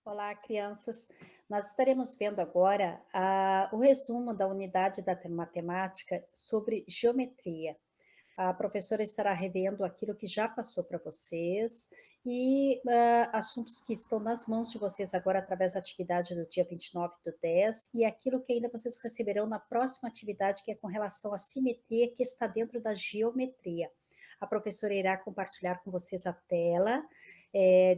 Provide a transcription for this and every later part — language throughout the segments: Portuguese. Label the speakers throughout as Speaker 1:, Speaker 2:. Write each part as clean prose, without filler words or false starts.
Speaker 1: Olá, crianças. Nós estaremos vendo agora o resumo da unidade da matemática sobre geometria. A professora estará revendo aquilo que já passou para vocês e assuntos que estão nas mãos de vocês agora através da atividade do dia 29/10 e aquilo que ainda vocês receberão na próxima atividade, que é com relação à simetria que está dentro da geometria. A professora irá compartilhar com vocês a tela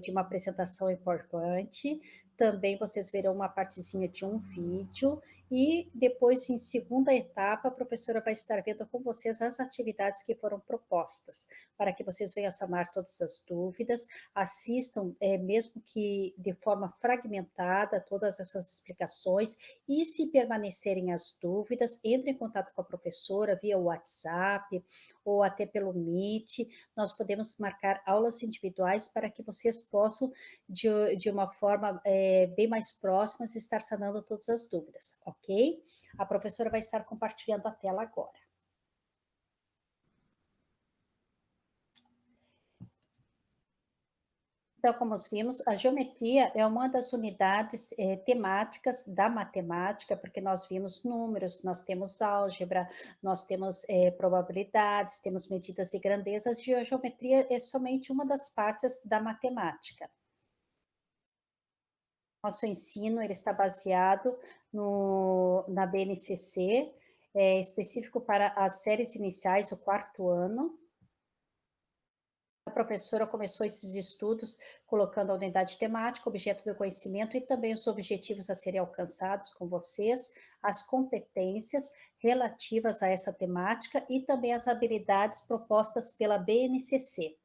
Speaker 1: de uma apresentação importante. Também vocês verão uma partezinha de um vídeo e depois, em segunda etapa, a professora vai estar vendo com vocês as atividades que foram propostas, para que vocês venham sanar todas as dúvidas, assistam, mesmo que de forma fragmentada, todas essas explicações, e se permanecerem as dúvidas, entre em contato com a professora via WhatsApp ou até pelo Meet. Nós podemos marcar aulas individuais para que vocês possam, de uma forma bem mais próxima, estar sanando todas as dúvidas, ok? A professora vai estar compartilhando a tela agora. Então, como vimos, a geometria é uma das unidades temáticas da matemática, porque nós vimos números, nós temos álgebra, nós temos probabilidades, temos medidas e grandezas, e a geometria é somente uma das partes da matemática. Nosso ensino ele está baseado na BNCC, específico para as séries iniciais, o 4º ano. A professora começou esses estudos colocando a unidade temática, objeto do conhecimento e também os objetivos a serem alcançados com vocês, as competências relativas a essa temática e também as habilidades propostas pela BNCC.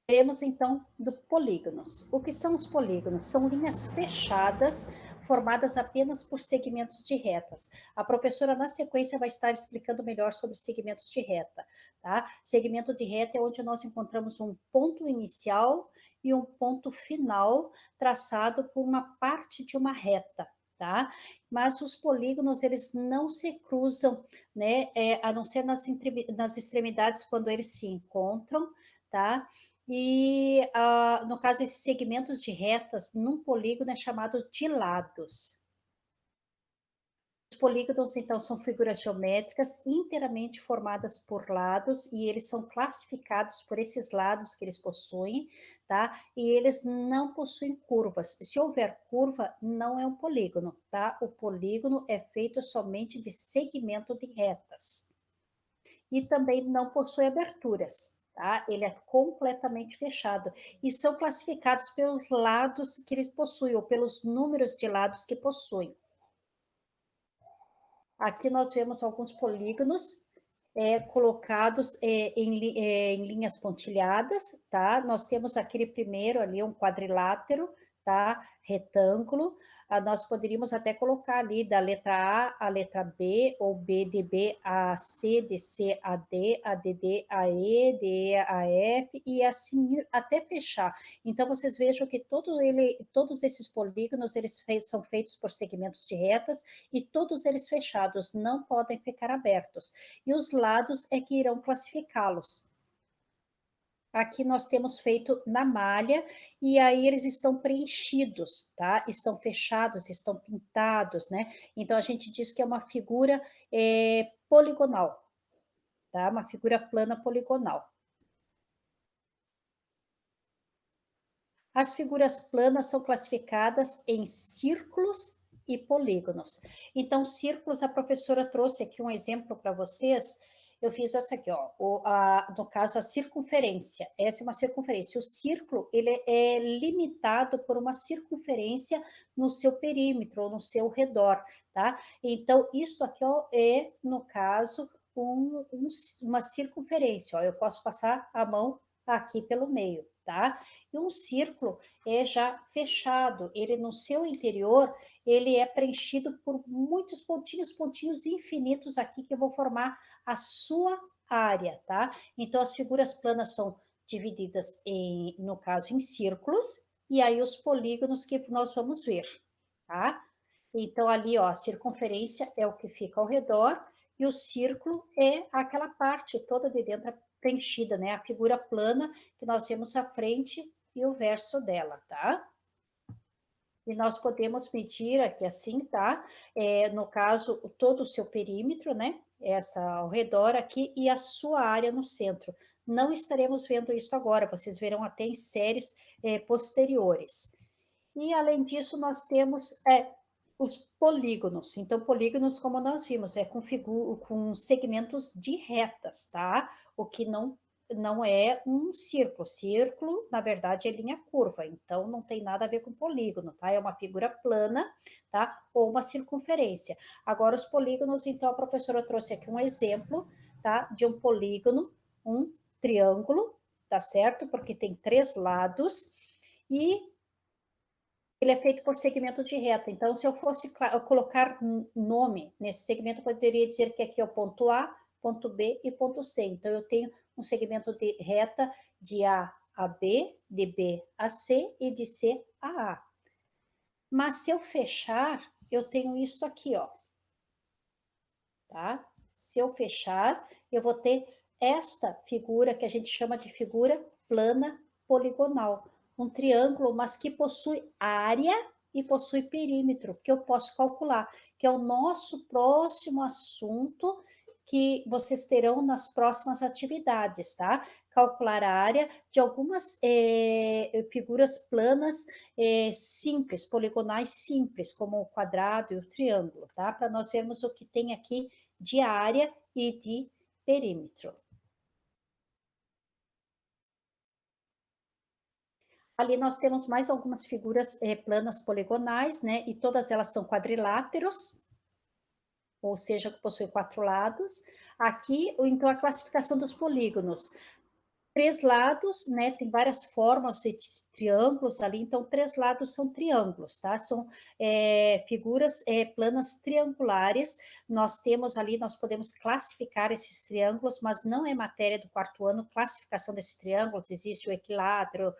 Speaker 1: Veremos então do polígonos. O que são os polígonos? São linhas fechadas formadas apenas por segmentos de retas. A professora na sequência vai estar explicando melhor sobre segmentos de reta, tá? Segmento de reta é onde nós encontramos um ponto inicial e um ponto final traçado por uma parte de uma reta, tá? Mas os polígonos, eles não se cruzam, né? A não ser nas extremidades quando eles se encontram, tá? E, no caso, esses segmentos de retas num polígono é chamado de lados. Os polígonos, então, são figuras geométricas inteiramente formadas por lados e eles são classificados por esses lados que eles possuem, tá? E eles não possuem curvas. Se houver curva, não é um polígono, tá? O polígono é feito somente de segmento de retas. E também não possui aberturas, tá? Ele é completamente fechado. E são classificados pelos lados que eles possuem, ou pelos números de lados que possuem. Aqui nós vemos alguns polígonos colocados em linhas pontilhadas, tá? Nós temos aquele primeiro ali, um quadrilátero, tá? Retângulo. Nós poderíamos até colocar ali da letra A a letra B, ou B de B a C, de C a D, a de D a E, de E a F, e assim até fechar. Então, vocês vejam que todos esses polígonos, eles são feitos por segmentos de retas, e todos eles fechados, não podem ficar abertos. E os lados é que irão classificá-los. Aqui nós temos feito na malha, e aí eles estão preenchidos, tá? Estão fechados, estão pintados, né? Então, a gente diz que é uma figura poligonal, tá? Uma figura plana poligonal. As figuras planas são classificadas em círculos e polígonos. Então, círculos, a professora trouxe aqui um exemplo para vocês. Eu fiz essa aqui, ó, no caso, a circunferência. Essa é uma circunferência. O círculo, ele é limitado por uma circunferência no seu perímetro, ou no seu redor, tá? Então, isso aqui, ó, é, no caso, uma circunferência, ó. Eu posso passar a mão aqui pelo meio, tá? E um círculo é já fechado, ele no seu interior, ele é preenchido por muitos pontinhos, pontinhos infinitos aqui que vão formar a sua área, tá? Então, as figuras planas são divididas no caso, em círculos, e aí os polígonos que nós vamos ver, tá? Então, ali, ó, a circunferência é o que fica ao redor, e o círculo é aquela parte toda de dentro preenchida, né? A figura plana que nós vemos à frente e o verso dela, tá? E nós podemos medir aqui assim, tá? No caso, todo o seu perímetro, né? Essa ao redor aqui e a sua área no centro. Não estaremos vendo isso agora, vocês verão até em séries posteriores. E além disso, nós temos os polígonos. Então, polígonos, como nós vimos, com segmentos de retas, tá? O que não é um círculo. Círculo, na verdade, é linha curva, então não tem nada a ver com polígono, tá? É uma figura plana, tá? Ou uma circunferência. Agora, os polígonos, então, a professora trouxe aqui um exemplo, tá? De um polígono, um triângulo, tá certo? Porque tem 3 lados e ele é feito por segmento de reta. Então, se eu fosse colocar nome nesse segmento, eu poderia dizer que aqui é o ponto A, ponto B e ponto C. Então, eu tenho um segmento de reta de A a B, de B a C e de C a A. Mas se eu fechar, eu tenho isso aqui, ó. Tá? Se eu fechar, eu vou ter esta figura que a gente chama de figura plana poligonal. Um triângulo, mas que possui área e possui perímetro, que eu posso calcular, que é o nosso próximo assunto que vocês terão nas próximas atividades, tá? Calcular a área de algumas figuras planas simples, poligonais simples, como o quadrado e o triângulo, tá? Para nós vermos o que tem aqui de área e de perímetro. Ali nós temos mais algumas figuras planas poligonais, né? E todas elas são quadriláteros, ou seja, que possuem 4 lados. Aqui, então, a classificação dos polígonos. 3 lados, né? Tem várias formas de triângulos ali, então 3 lados são triângulos, tá? São figuras planas triangulares. Nós temos ali, nós podemos classificar esses triângulos, mas não é matéria do 4º ano, classificação desses triângulos. Existe o equilátero,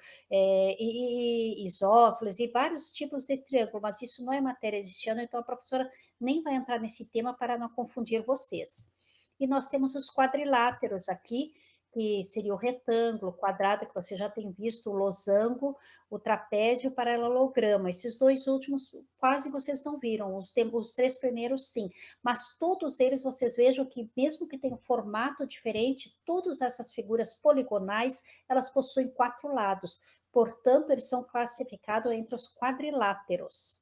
Speaker 1: isósceles e vários tipos de triângulo, mas isso não é matéria deste ano, então a professora nem vai entrar nesse tema para não confundir vocês. E nós temos os quadriláteros aqui, que seria o retângulo, o quadrado, que você já tem visto, o losango, o trapézio e o paralelograma. Esses 2 últimos quase vocês não viram, os 3 primeiros sim, mas todos eles vocês vejam que mesmo que tenham formato diferente, todas essas figuras poligonais, elas possuem 4 lados, portanto, eles são classificados entre os quadriláteros.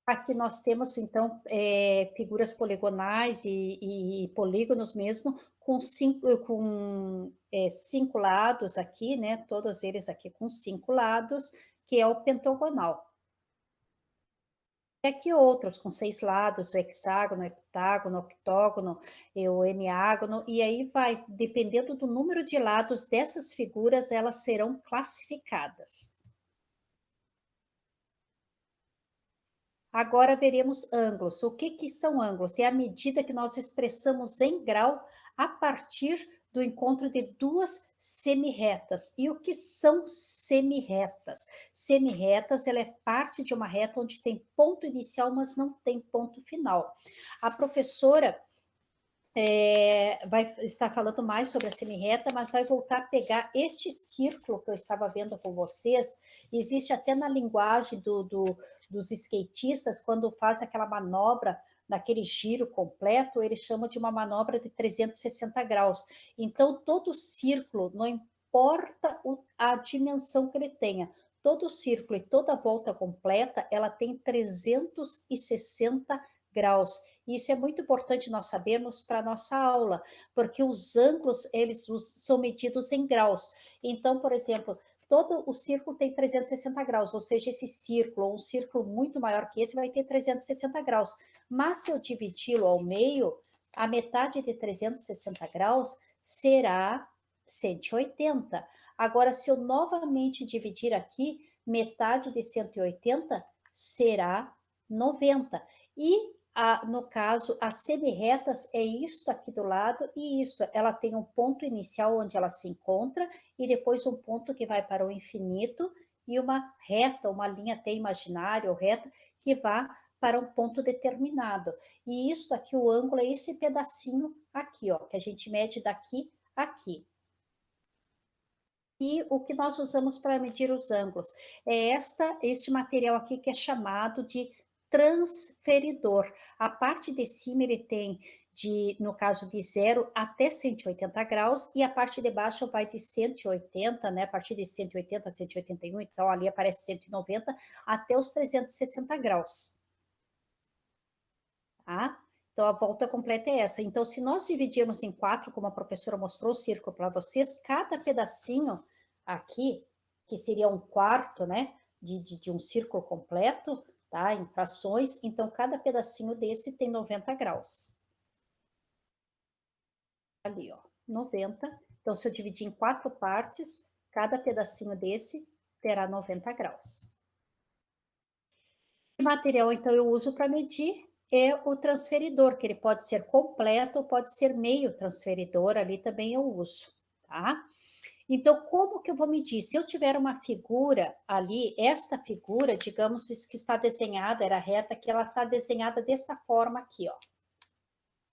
Speaker 1: Aqui nós temos, então, figuras poligonais e polígonos mesmo, com 5 lados aqui, né? Todos eles aqui com 5 lados, que é o pentagonal. E aqui outros com 6 lados, o hexágono, o heptágono, o octógono, o hemiágono, e aí vai, dependendo do número de lados dessas figuras, elas serão classificadas. Agora veremos ângulos. O que são ângulos? É a medida que nós expressamos em grau a partir do encontro de 2 semirretas. E o que são semirretas? Semirretas, ela é parte de uma reta onde tem ponto inicial, mas não tem ponto final. A professora vai estar falando mais sobre a semirreta, mas vai voltar a pegar este círculo que eu estava vendo com vocês. Existe até na linguagem dos skatistas, quando faz aquela manobra, naquele giro completo, eles chamam de uma manobra de 360 graus. Então, todo círculo, não importa a dimensão que ele tenha, todo círculo e toda volta completa, ela tem 360 graus. Isso é muito importante nós sabermos para a nossa aula, porque os ângulos, eles são medidos em graus. Então, por exemplo, todo o círculo tem 360 graus, ou seja, esse círculo, ou um círculo muito maior que esse, vai ter 360 graus. Mas se eu dividi-lo ao meio, a metade de 360 graus será 180. Agora, se eu novamente dividir aqui, metade de 180 será 90. E no caso, as semirretas é isto aqui do lado e isto. Ela tem um ponto inicial onde ela se encontra e depois um ponto que vai para o infinito e uma reta, uma linha até imaginária ou reta que vai para um ponto determinado. E isso aqui, o ângulo é esse pedacinho aqui, ó, que a gente mede daqui a aqui. E o que nós usamos para medir os ângulos é este material aqui que é chamado de transferidor. A parte de cima ele tem no caso de 0 até 180 graus, e a parte de baixo vai de 180, né? A partir de 180 a 181, então ali aparece 190 até os 360 graus. Tá? Então, a volta completa é essa. Então, se nós dividirmos em 4, como a professora mostrou o círculo para vocês, cada pedacinho aqui, que seria um quarto, né, de um círculo completo, tá, em frações, então cada pedacinho desse tem 90 graus. Ali, ó, 90. Então, se eu dividir em 4 partes, cada pedacinho desse terá 90 graus. Que material, então, eu uso para medir? É o transferidor, que ele pode ser completo ou pode ser meio transferidor, ali também eu uso, tá? Então, como que eu vou medir? Se eu tiver uma figura ali, esta figura, digamos que está desenhada, era reta, que ela está desenhada desta forma aqui, ó.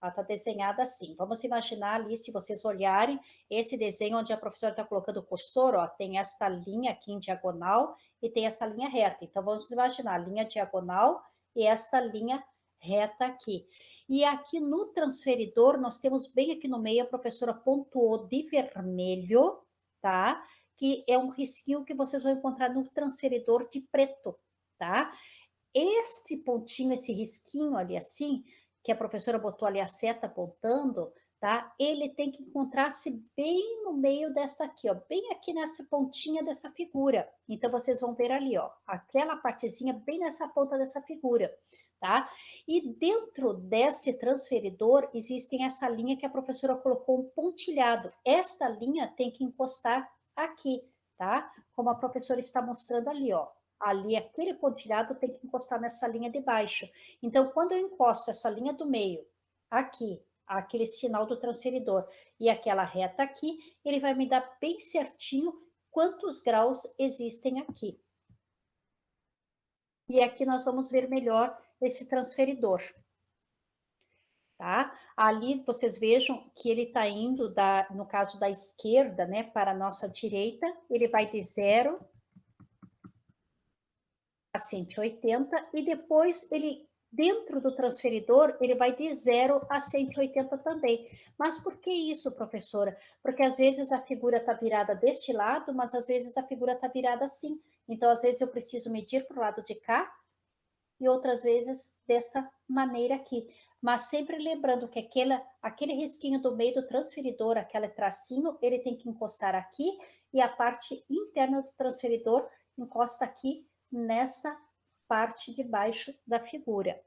Speaker 1: Ela está desenhada assim. Vamos imaginar ali, se vocês olharem, esse desenho onde a professora está colocando o cursor, ó, tem esta linha aqui em diagonal e tem essa linha reta. Então, vamos imaginar a linha diagonal e esta linha reta aqui. E aqui no transferidor, nós temos bem aqui no meio, a professora pontuou de vermelho, tá? Que é um risquinho que vocês vão encontrar no transferidor de preto, tá? Este pontinho, esse risquinho ali assim, que a professora botou ali a seta apontando, tá? Ele tem que encontrar-se bem no meio dessa aqui, ó, bem aqui nessa pontinha dessa figura. Então, vocês vão ver ali, ó, aquela partezinha bem nessa ponta dessa figura, tá? E dentro desse transferidor, existem essa linha que a professora colocou um pontilhado. Esta linha tem que encostar aqui, tá? Como a professora está mostrando ali, ó. Ali, aquele pontilhado tem que encostar nessa linha de baixo. Então, quando eu encosto essa linha do meio aqui, aquele sinal do transferidor, e aquela reta aqui, ele vai me dar bem certinho quantos graus existem aqui. E aqui nós vamos ver melhor esse transferidor. Tá? Ali vocês vejam que ele está indo, no caso da esquerda, né, para a nossa direita, ele vai de 0 a 180, e depois ele, dentro do transferidor, ele vai de 0 a 180 também. Mas por que isso, professora? Porque às vezes a figura está virada deste lado, mas às vezes a figura está virada assim. Então, às vezes eu preciso medir para o lado de cá, e outras vezes desta maneira aqui. Mas sempre lembrando que aquele risquinho do meio do transferidor, aquele tracinho, ele tem que encostar aqui, e a parte interna do transferidor encosta aqui nesta parte de baixo da figura.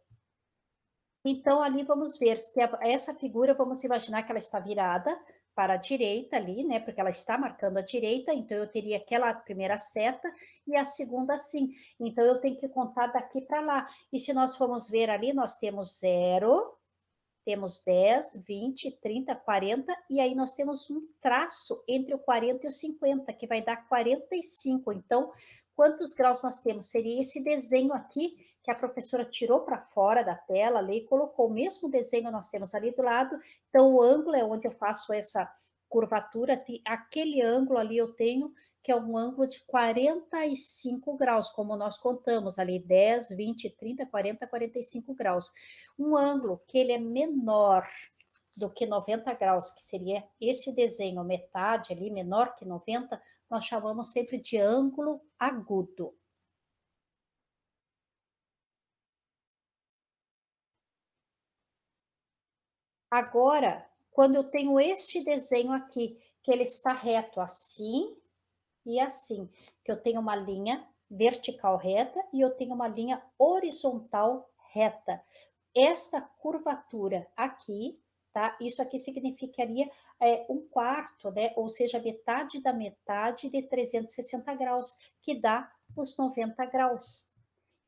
Speaker 1: Então, ali vamos ver, essa figura, vamos imaginar que ela está virada para a direita ali, né? Porque ela está marcando a direita, então eu teria aquela primeira seta e a segunda assim. Então, eu tenho que contar daqui para lá. E se nós formos ver ali, nós temos 0, temos 10, 20, 30, 40, e aí nós temos um traço entre o 40 e o 50, que vai dar 45. Então, quantos graus nós temos? Seria esse desenho aqui, que a professora tirou para fora da tela ali e colocou o mesmo desenho nós temos ali do lado. Então, o ângulo é onde eu faço essa curvatura, aquele ângulo ali eu tenho, que é um ângulo de 45 graus, como nós contamos ali, 10, 20, 30, 40, 45 graus. Um ângulo que ele é menor do que 90 graus, que seria esse desenho, metade ali, menor que 90, nós chamamos sempre de ângulo agudo. Agora, quando eu tenho este desenho aqui, que ele está reto assim e assim, que eu tenho uma linha vertical reta e eu tenho uma linha horizontal reta. Esta curvatura aqui, tá? Isso aqui significaria um quarto, né? Ou seja, metade da metade de 360 graus, que dá os 90 graus.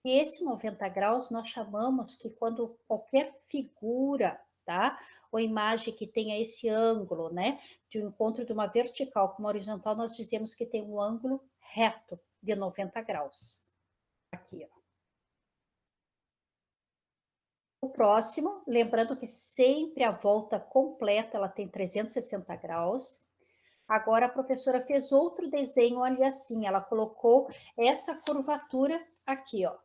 Speaker 1: E esse 90 graus nós chamamos que quando qualquer figura, tá? Ou imagem que tenha esse ângulo, né? De um encontro de uma vertical com uma horizontal, nós dizemos que tem um ângulo reto de 90 graus. Aqui, ó. O próximo, lembrando que sempre a volta completa ela tem 360 graus. Agora a professora fez outro desenho ali assim, ela colocou essa curvatura aqui, ó,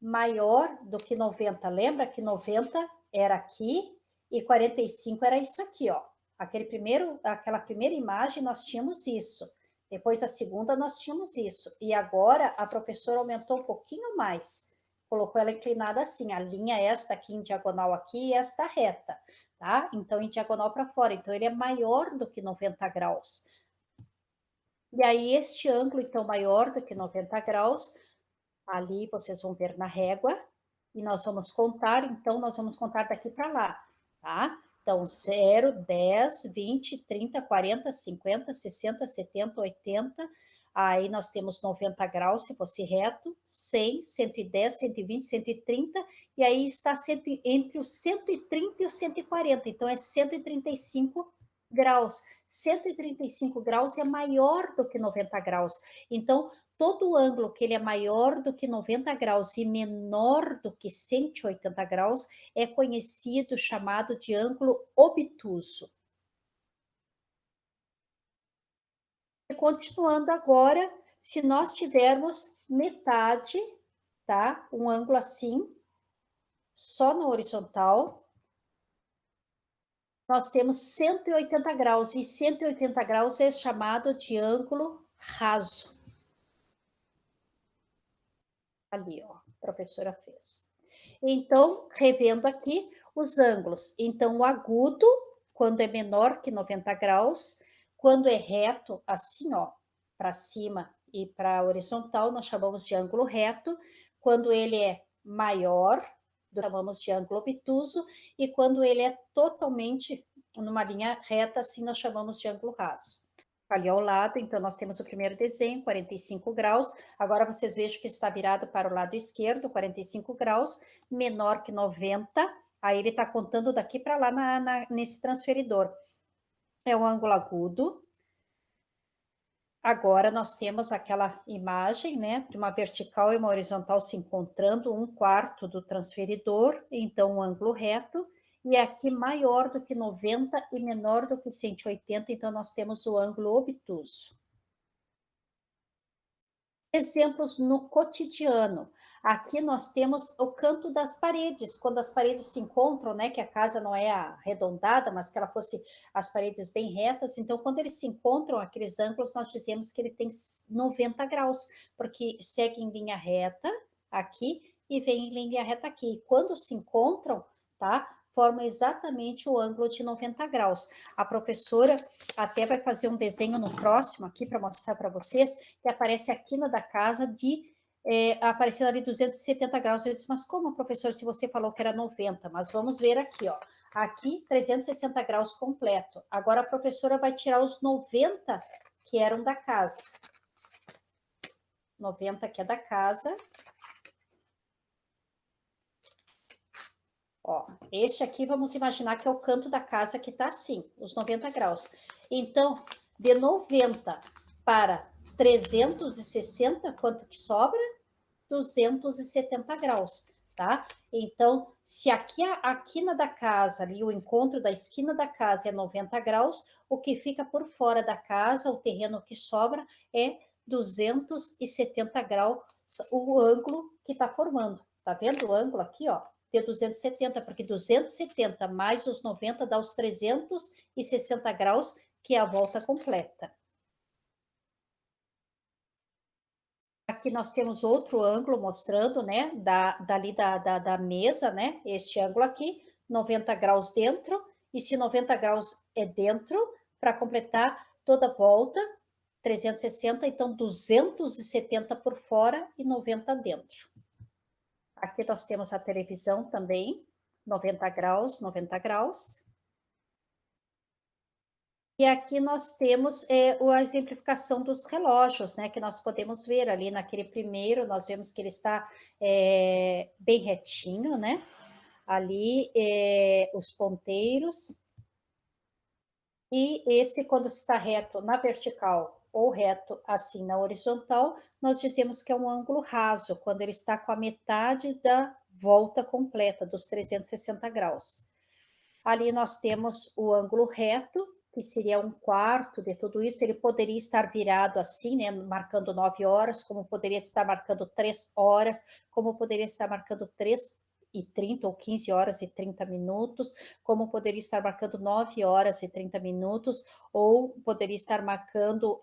Speaker 1: maior do que 90. Lembra que 90 era aqui e 45 era isso aqui, ó. Aquela primeira imagem nós tínhamos isso. Depois a segunda nós tínhamos isso. E agora a professora aumentou um pouquinho mais. Colocou ela inclinada assim, a linha esta aqui em diagonal aqui e esta reta, tá? Então em diagonal para fora. Então ele é maior do que 90 graus. E aí este ângulo então maior do que 90 graus, ali vocês vão ver na régua, e nós vamos contar, então nós vamos contar daqui para lá, tá? Então, 0, 10, 20, 30, 40, 50, 60, 70, 80, aí nós temos 90 graus, se fosse reto, 100, 110, 120, 130, e aí está entre os 130 e os 140, então é 135 graus. 135 graus é maior do que 90 graus. Então, todo ângulo que ele é maior do que 90 graus e menor do que 180 graus é conhecido, chamado de ângulo obtuso. E continuando agora, se nós tivermos metade, tá? Um ângulo assim, só na horizontal, nós temos 180 graus, e 180 graus é chamado de ângulo raso. Ali, ó, a professora fez. Então, revendo aqui os ângulos. Então, o agudo, quando é menor que 90 graus, quando é reto, assim, ó, para cima e para horizontal, nós chamamos de ângulo reto. Quando ele é maior, chamamos de ângulo obtuso. E quando ele é totalmente numa linha reta, assim, nós chamamos de ângulo raso. Ali ao lado, então, nós temos o primeiro desenho, 45 graus. Agora, vocês vejam que está virado para o lado esquerdo, 45 graus, menor que 90. Aí, ele está contando daqui para lá nesse transferidor. É um ângulo agudo. Agora, nós temos aquela imagem, né, de uma vertical e uma horizontal se encontrando, 1/4 do transferidor, então, um ângulo reto. E aqui maior do que 90 e menor do que 180, então nós temos o ângulo obtuso. Exemplos no cotidiano. Aqui nós temos o canto das paredes, quando as paredes se encontram, né, que a casa não é arredondada, mas que ela fosse as paredes bem retas, então quando eles se encontram, aqueles ângulos, nós dizemos que ele tem 90 graus, porque segue em linha reta aqui e vem em linha reta aqui. E quando se encontram, tá, formam exatamente o ângulo de 90 graus. A professora até vai fazer um desenho no próximo aqui para mostrar para vocês, que aparece a quina da casa aparecendo ali 270 graus. Eu disse, mas como, professor, se você falou que era 90? Mas vamos ver aqui, ó. Aqui, 360 graus completo. Agora a professora vai tirar os 90 que eram da casa. 90 que é da casa. Ó, este aqui, vamos imaginar que é o canto da casa que tá assim, os 90 graus. Então, de 90 para 360, quanto que sobra? 270 graus, tá? Então, se aqui a quina da casa, ali o encontro da esquina da casa é 90 graus, o que fica por fora da casa, o terreno que sobra, é 270 graus, o ângulo que tá formando. Tá vendo o ângulo aqui, ó? De 270, porque 270 mais os 90 dá os 360 graus, que é a volta completa. Aqui nós temos outro ângulo mostrando, né, dali da mesa, né, este ângulo aqui, 90 graus dentro, e se 90 graus é dentro, para completar toda a volta, 360, então 270 por fora e 90 dentro. Aqui nós temos a televisão também, 90 graus, 90 graus. E aqui nós temos a exemplificação dos relógios, né, que nós podemos ver ali naquele primeiro, nós vemos que ele está bem retinho, né, ali os ponteiros, e esse quando está reto na vertical ou reto assim na horizontal, nós dizemos que é um ângulo raso, quando ele está com a metade da volta completa, dos 360 graus. Ali nós temos o ângulo reto, que seria um quarto de tudo isso, ele poderia estar virado assim, né, marcando 9 horas, como poderia estar marcando 3 horas, como poderia estar marcando 3h30 ou 15 horas e 30 minutos, como poderia estar marcando 9 horas e 30 minutos, ou poderia estar marcando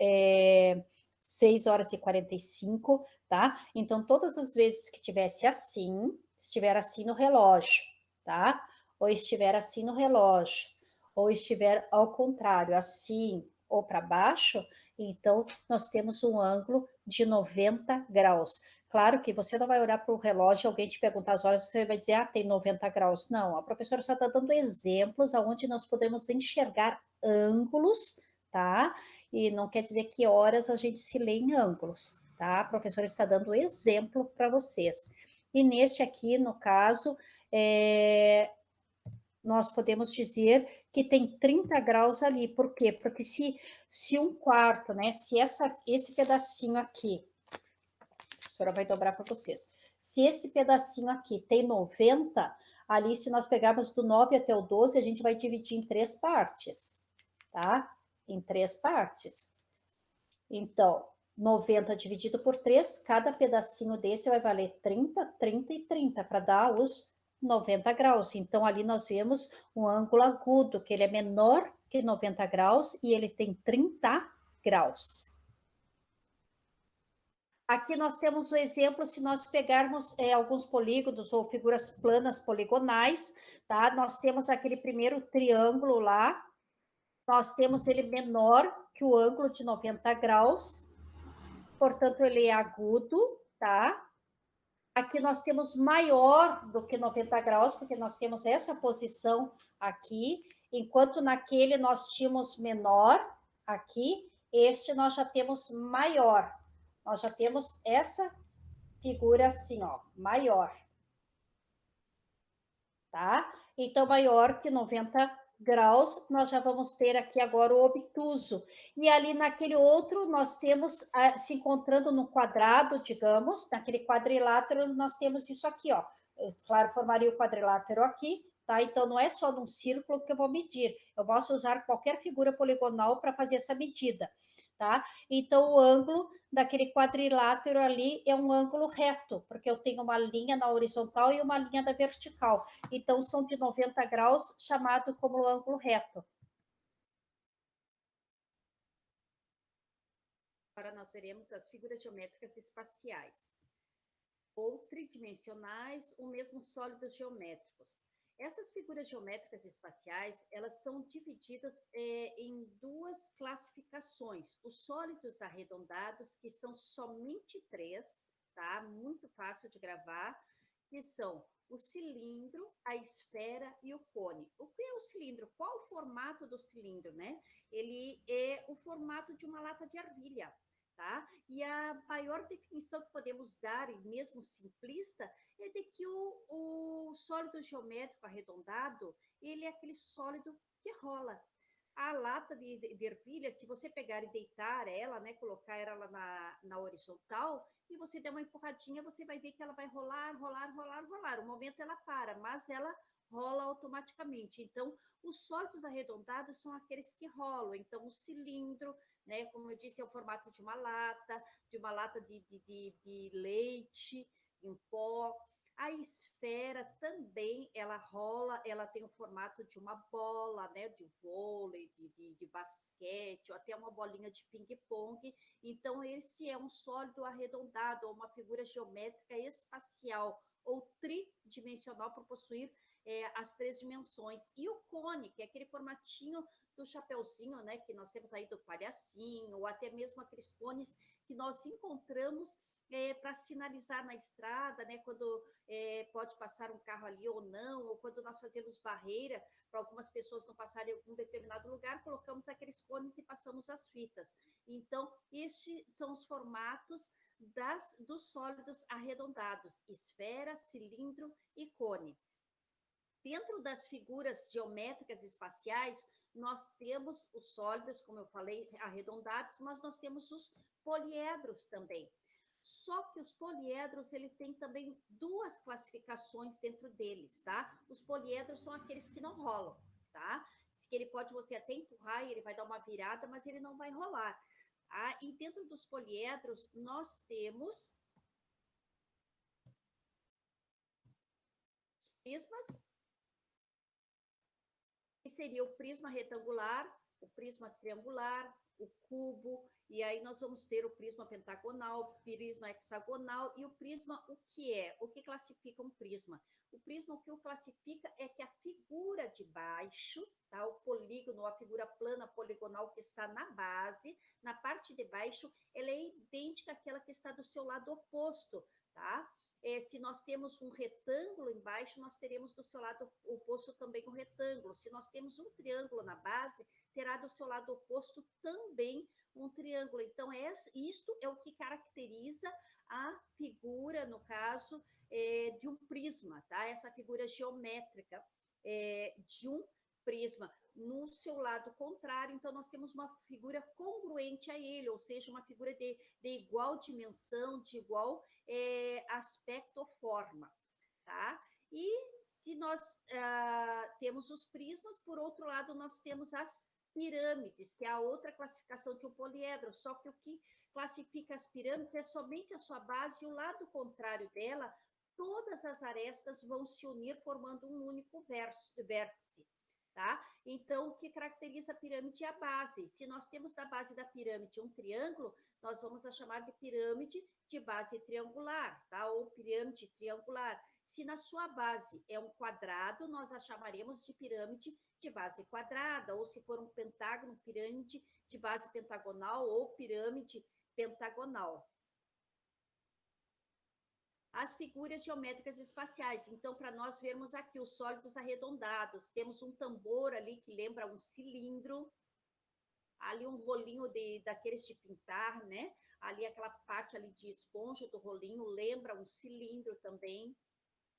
Speaker 1: 6 horas e 45, tá? Então, todas as vezes que tivesse assim, estiver assim no relógio, tá? Ou estiver assim no relógio, ou estiver ao contrário, assim ou para baixo, então nós temos um ângulo de 90 graus. Claro que você não vai olhar para o relógio, alguém te perguntar as horas, você vai dizer, ah, tem 90 graus. Não, a professora só está dando exemplos onde nós podemos enxergar ângulos, tá? E não quer dizer que horas a gente se lê em ângulos, tá? A professora está dando exemplo para vocês. E neste aqui, no caso, nós podemos dizer que tem 30 graus ali. Por quê? Porque se um quarto, né? Se esse pedacinho aqui, a senhora vai dobrar para vocês. Se esse pedacinho aqui tem 90, ali, se nós pegarmos do 9 até o 12, a gente vai dividir em 3 partes, tá? Em 3 partes. Então, 90 dividido por 3, cada pedacinho desse vai valer 30, 30 e 30, para dar os 90 graus. Então, ali nós vemos um ângulo agudo, que ele é menor que 90 graus e ele tem 30 graus. Aqui nós temos o exemplo, se nós pegarmos alguns polígonos ou figuras planas poligonais, tá? Nós temos aquele primeiro triângulo lá, nós temos ele menor que o ângulo de 90 graus, portanto, ele é agudo, tá? Aqui nós temos maior do que 90 graus, porque nós temos essa posição aqui, enquanto naquele nós tínhamos menor aqui, este nós já temos maior. Nós já temos essa figura assim, ó, maior. Tá? Então, maior que 90 graus, nós já vamos ter aqui agora o obtuso. E ali naquele outro, nós temos, se encontrando no quadrado, digamos, naquele quadrilátero, nós temos isso aqui, ó. Claro, formaria o quadrilátero aqui, tá? Então, não é só num círculo que eu vou medir. Eu posso usar qualquer figura poligonal para fazer essa medida, tá? Então, o ângulo daquele quadrilátero ali é um ângulo reto, porque eu tenho uma linha na horizontal e uma linha na vertical. Então, são de 90 graus, chamado como ângulo reto. Agora nós veremos as figuras geométricas espaciais, ou tridimensionais, ou mesmo sólidos geométricos. Essas figuras geométricas espaciais, elas são divididas em duas classificações. Os sólidos arredondados, que são somente 3, tá? Muito fácil de gravar, que são o cilindro, a esfera e o cone. O que é o cilindro? Qual o formato do cilindro, né? Ele é o formato de uma lata de ervilha, tá? E a maior definição que podemos dar, e mesmo simplista, é de que o sólido geométrico arredondado, ele é aquele sólido que rola. A lata de ervilha, se você pegar e deitar ela, né, colocar ela na horizontal, e você der uma empurradinha, você vai ver que ela vai rolar, rolar, rolar, rolar. O momento ela para, mas ela rola automaticamente. Então, os sólidos arredondados são aqueles que rolam. Então, o cilindro, né, como eu disse, é o formato de uma lata de leite em pó. A esfera também, ela rola, ela tem o formato de uma bola, né, de vôlei, de basquete, ou até uma bolinha de ping-pong. Então, esse é um sólido arredondado, ou uma figura geométrica espacial, ou tridimensional, por possuir as 3 dimensões. E o cone, que é aquele formatinho do chapeuzinho, né, que nós temos aí do palhacinho, ou até mesmo aqueles cones que nós encontramos para sinalizar na estrada, né, quando pode passar um carro ali ou não, ou quando nós fazemos barreira para algumas pessoas não passarem em algum determinado lugar, colocamos aqueles cones e passamos as fitas. Então, estes são os formatos dos sólidos arredondados, esfera, cilindro e cone. Dentro das figuras geométricas espaciais, nós temos os sólidos, como eu falei, arredondados, mas nós temos os poliedros também. Só que os poliedros, ele tem também 2 classificações dentro deles, tá? Os poliedros são aqueles que não rolam, tá? Que ele pode você até empurrar e ele vai dar uma virada, mas ele não vai rolar. Tá? E dentro dos poliedros, nós temos prismas, que seria o prisma retangular, o prisma triangular, o cubo, e aí nós vamos ter o prisma pentagonal, prisma hexagonal e o prisma, o que é? O que classifica um prisma? O prisma, o que o classifica é que a figura de baixo, tá? O polígono, a figura plana poligonal que está na base, na parte de baixo, ela é idêntica àquela que está do seu lado oposto, tá? Se nós temos um retângulo embaixo, nós teremos do seu lado oposto também um retângulo. Se nós temos um triângulo na base, terá do seu lado oposto também um triângulo. Então, isto é o que caracteriza a figura, no caso, de um prisma, tá? Essa figura geométrica de um prisma. No seu lado contrário, então, nós temos uma figura congruente a ele, ou seja, uma figura de igual dimensão, de igual aspecto ou forma. Tá? E se nós temos os prismas, por outro lado, nós temos as pirâmides, que é a outra classificação de um poliedro, só que o que classifica as pirâmides é somente a sua base e o lado contrário dela, todas as arestas vão se unir formando um único vértice. Tá? Então, o que caracteriza a pirâmide é a base. Se nós temos da base da pirâmide um triângulo, nós vamos a chamar de pirâmide de base triangular, tá? Ou pirâmide triangular. Se na sua base é um quadrado, nós a chamaremos de pirâmide de base quadrada, ou se for um pentágono, pirâmide de base pentagonal ou pirâmide pentagonal. As figuras geométricas espaciais. Então, para nós vermos aqui os sólidos arredondados, temos um tambor ali que lembra um cilindro, ali um rolinho daqueles de pintar, né? Ali aquela parte ali de esponja do rolinho lembra um cilindro também.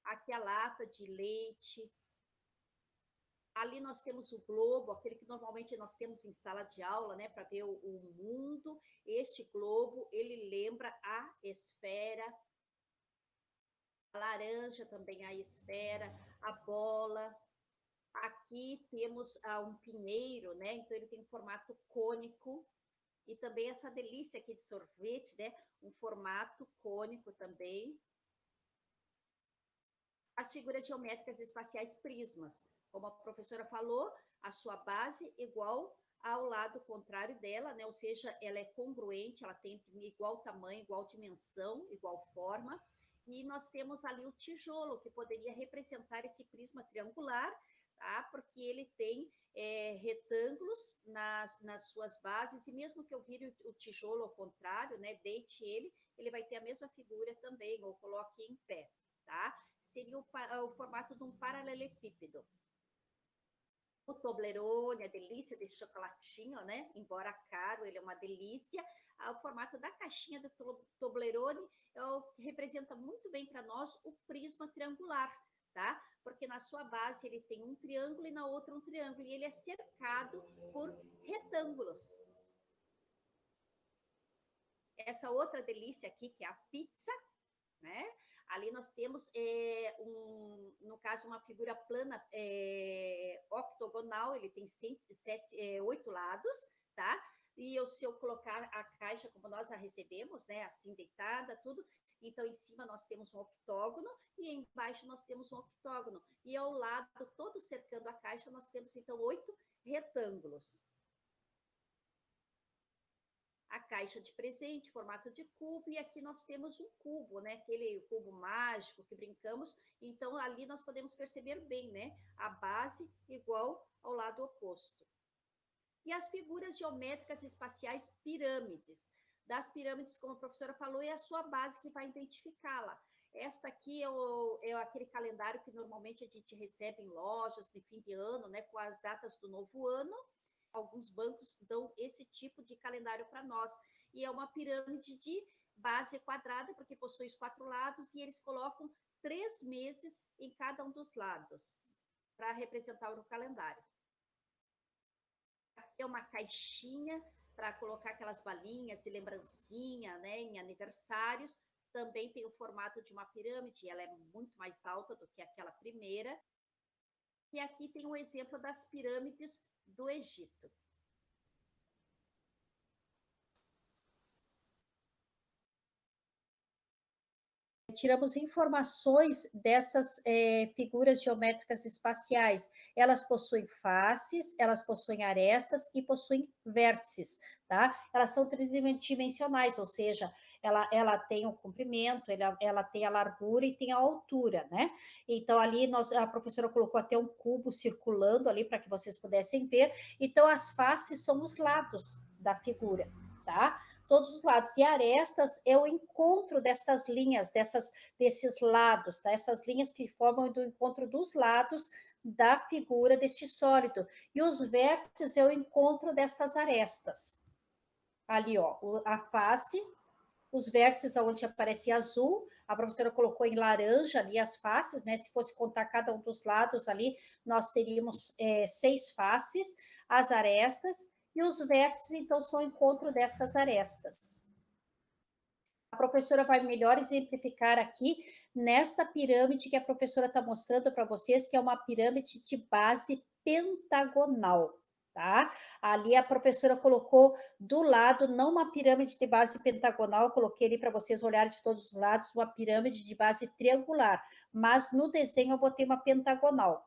Speaker 1: Aqui a lata de leite. Ali nós temos o globo, aquele que normalmente nós temos em sala de aula, né, para ver o mundo. Este globo, ele lembra a esfera. A laranja também a esfera, a bola. Aqui temos um pinheiro, né? Então ele tem um formato cônico e também essa delícia aqui de sorvete, né? Um formato cônico também. As figuras geométricas espaciais prismas, como a professora falou, a sua base igual ao lado contrário dela, né? Ou seja, ela é congruente, ela tem igual tamanho, igual dimensão, igual forma. E nós temos ali o tijolo, que poderia representar esse prisma triangular, tá? Porque ele tem retângulos nas suas bases, e mesmo que eu vire o tijolo ao contrário, né? Deite ele, ele vai ter a mesma figura também, ou coloque em pé. Tá? Seria o formato de um paralelepípedo. O Toblerone, a delícia desse chocolatinho, né? Embora caro, ele é uma delícia. O formato da caixinha do Toblerone representa muito bem para nós o prisma triangular, tá? Porque na sua base ele tem um triângulo e na outra um triângulo, e ele é cercado por retângulos. Essa outra delícia aqui, que é a pizza, né? Ali nós temos, no caso, uma figura plana octogonal, ele tem 8 lados, tá? E se eu colocar a caixa como nós a recebemos, né, assim deitada, tudo, então em cima nós temos um octógono e embaixo nós temos um octógono. E ao lado, todo cercando a caixa, nós temos então 8 retângulos. A caixa de presente, formato de cubo, e aqui nós temos um cubo, né? Aquele cubo mágico que brincamos. Então, ali nós podemos perceber bem, né? A base igual ao lado oposto. E as figuras geométricas espaciais pirâmides. Das pirâmides, como a professora falou, é a sua base que vai identificá-la. Esta aqui é aquele calendário que normalmente a gente recebe em lojas de fim de ano, né? Com as datas do novo ano. Alguns bancos dão esse tipo de calendário para nós. E é uma pirâmide de base quadrada, porque possui os 4 lados, e eles colocam 3 meses em cada um dos lados, para representar o calendário. Aqui é uma caixinha para colocar aquelas balinhas de lembrancinha, né, em aniversários. Também tem o formato de uma pirâmide, ela é muito mais alta do que aquela primeira. E aqui tem um exemplo das pirâmides do Egito. Tiramos informações dessas figuras geométricas espaciais. Elas possuem faces, elas possuem arestas e possuem vértices, tá? Elas são tridimensionais, ou seja, ela tem o comprimento, ela tem a largura e tem a altura, né? Então, ali a professora colocou até um cubo circulando ali para que vocês pudessem ver. Então, as faces são os lados da figura, tá? Todos os lados. E arestas é o encontro destas linhas, desses lados, tá? Essas linhas que formam o encontro dos lados da figura deste sólido. E os vértices é o encontro destas arestas. Ali, ó, a face, os vértices onde aparece azul, a professora colocou em laranja ali as faces, né? Se fosse contar cada um dos lados ali, nós teríamos 6 faces, as arestas, e os vértices, então, são o encontro destas arestas. A professora vai melhor exemplificar aqui nesta pirâmide que a professora está mostrando para vocês, que é uma pirâmide de base pentagonal. Tá? Ali a professora colocou do lado, não uma pirâmide de base pentagonal, eu coloquei ali para vocês olharem de todos os lados, uma pirâmide de base triangular, mas no desenho eu botei uma pentagonal.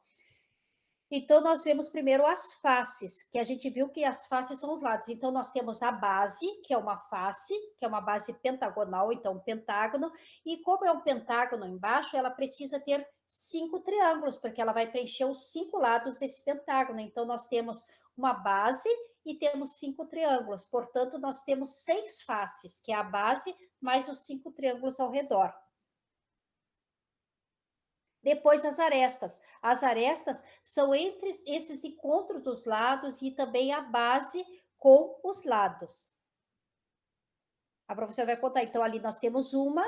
Speaker 1: Então, nós vemos primeiro as faces, que a gente viu que as faces são os lados. Então, nós temos a base, que é uma face, que é uma base pentagonal, então, um pentágono. E como é um pentágono embaixo, ela precisa ter 5 triângulos, porque ela vai preencher os 5 lados desse pentágono. Então, nós temos uma base e temos 5 triângulos. Portanto, nós temos 6 faces, que é a base, mais os 5 triângulos ao redor. Depois as arestas. As arestas são entre esses encontros dos lados e também a base com os lados. A professora vai contar, então, ali nós temos uma,